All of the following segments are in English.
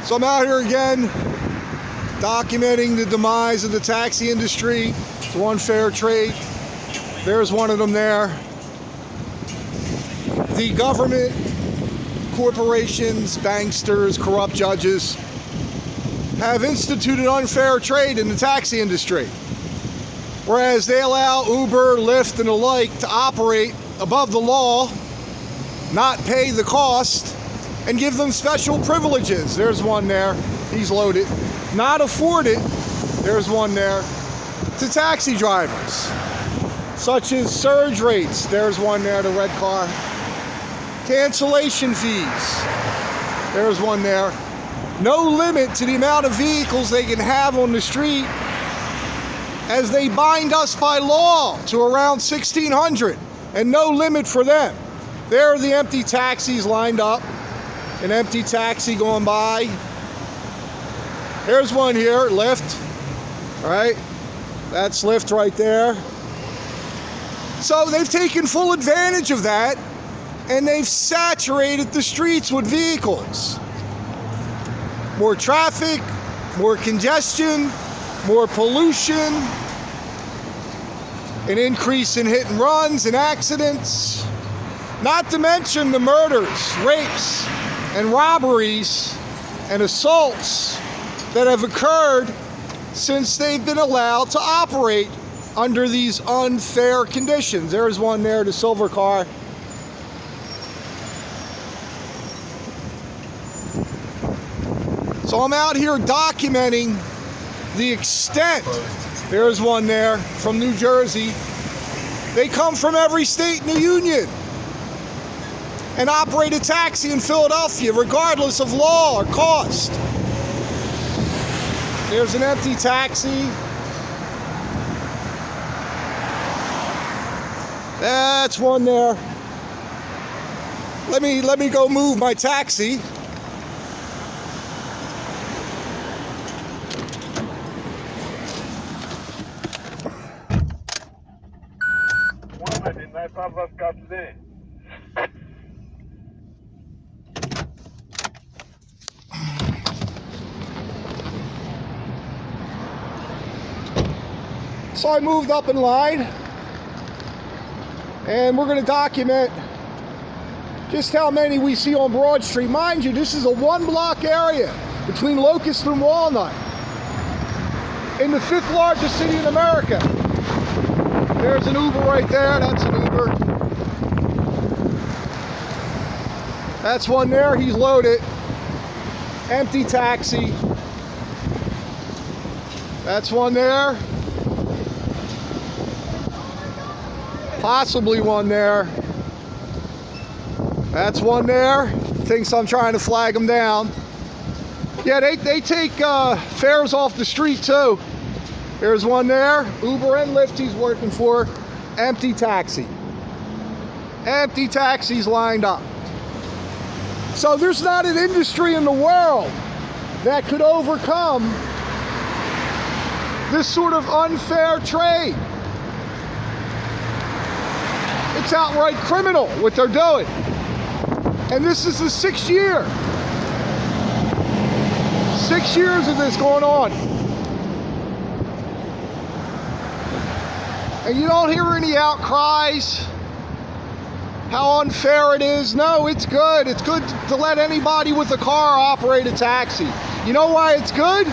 So I'm out here again, documenting the demise of the taxi industry through unfair trade. There's one of them there. The government, corporations, banksters, corrupt judges have instituted unfair trade in the taxi industry, whereas they allow Uber, Lyft, and the like to operate above the law, not pay the cost, and give them special privileges. There's one there, he's loaded. Not afford it, there's one there, to taxi drivers, such as surge rates, there's one there, the red car. Cancellation fees, there's one there. No limit to the amount of vehicles they can have on the street, as they bind us by law to around 1,600, and no limit for them. There are the empty taxis lined up, an empty taxi going by. Here's one here, Lyft, right? That's Lyft right there. So they've taken full advantage of that, and they've saturated the streets with vehicles. More traffic, more congestion, more pollution, an increase in hit and runs and accidents, not to mention the murders, rapes, and robberies and assaults that have occurred since they've been allowed to operate under these unfair conditions. There's one there, the silver car. So I'm out here documenting the extent. There's one there from New Jersey. They come from every state in the union and operate a taxi in Philadelphia regardless of law or cost. There's an empty taxi. That's one there. Let me go move my taxi. So I moved up in line, and we're going to document just how many we see on Broad Street. Mind you, this is a one-block area between Locust and Walnut in the 5th largest city in America. There's an Uber right there. That's an Uber. That's one there. He's loaded. Empty taxi. That's one there. Possibly one there. That's one there. Thinks I'm trying to flag them down. Yeah, they take fares off the street too. There's one there. Uber and Lyft he's working for. Empty taxi. Empty taxis lined up. So there's not an industry in the world that could overcome this sort of unfair trade. It's outright criminal what they're doing. And this is the 6th year. 6 years of this going on. And you don't hear any outcries how unfair it is. No, it's good. It's good to let anybody with a car operate a taxi. You know why it's good?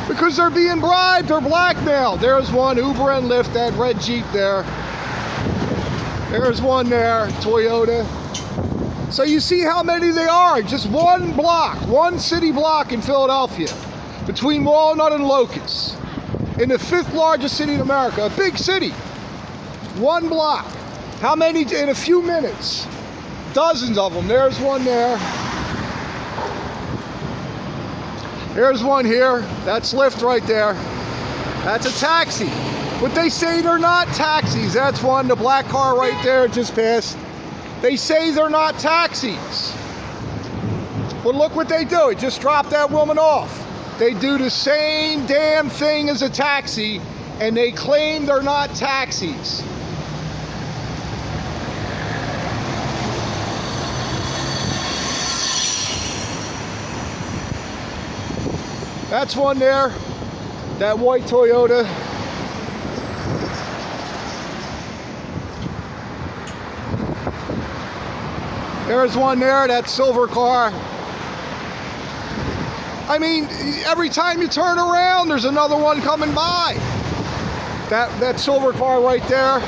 Because they're being bribed or blackmailed. There's one, Uber and Lyft, that red Jeep there. There's one there, Toyota. So you see how many they are. Just one block, one city block in Philadelphia, between Walnut and Locust, in the 5th largest city in America, a big city. One block. How many in a few minutes? Dozens of them. There's one there. There's one here. That's Lyft right there. That's a taxi. But they say they're not taxis. That's one, the black car right there just passed. They say they're not taxis. But look what they do. It just dropped that woman off. They do the same damn thing as a taxi, and they claim they're not taxis. That's one there, that white Toyota. There's one there, that silver car. I mean, every time you turn around, there's another one coming by. That silver car right there.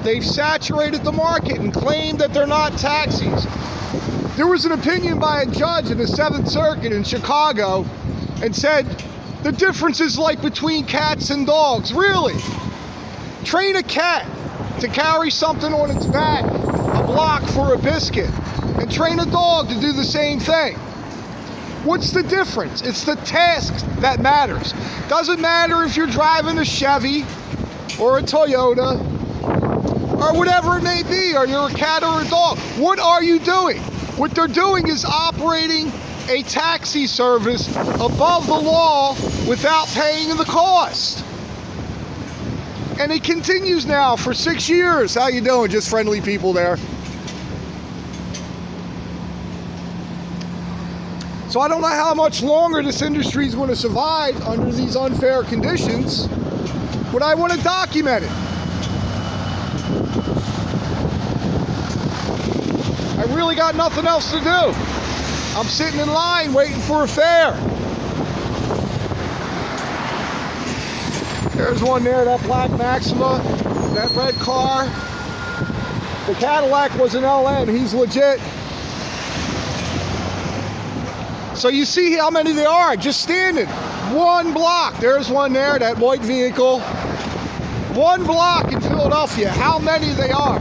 They've saturated the market and claimed that they're not taxis. There was an opinion by a judge in the 7th Circuit in Chicago and said the difference is like between cats and dogs. Really? Train a cat to carry something on its back, a block for a biscuit, and train a dog to do the same thing. What's the difference? It's the task that matters. Doesn't matter if you're driving a Chevy or a Toyota or whatever it may be, or you're a cat or a dog. What are you doing? What they're doing is operating a taxi service above the law without paying the cost. And it continues now for 6 years. How you doing? Just friendly people there. So I don't know how much longer this industry is going to survive under these unfair conditions, but I want to document it. I really got nothing else to do. I'm sitting in line waiting for a fare. There's one there, that black Maxima, that red car. The Cadillac was an LM, he's legit. So you see how many there are, just standing. One block, there's one there, that white vehicle. One block in Philadelphia, how many they are.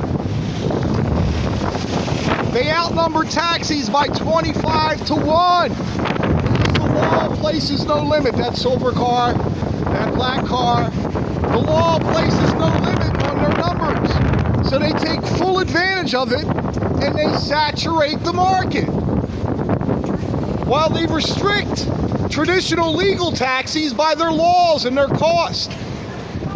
They outnumber taxis by 25 to 1. The law places no limit. That silver car, that black car, the law places no limit on their numbers. So they take full advantage of it and they saturate the market. While they restrict traditional legal taxis by their laws and their cost.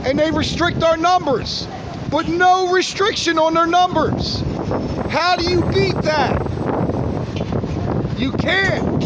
And they restrict our numbers, but no restriction on their numbers. How do you beat that? You can't.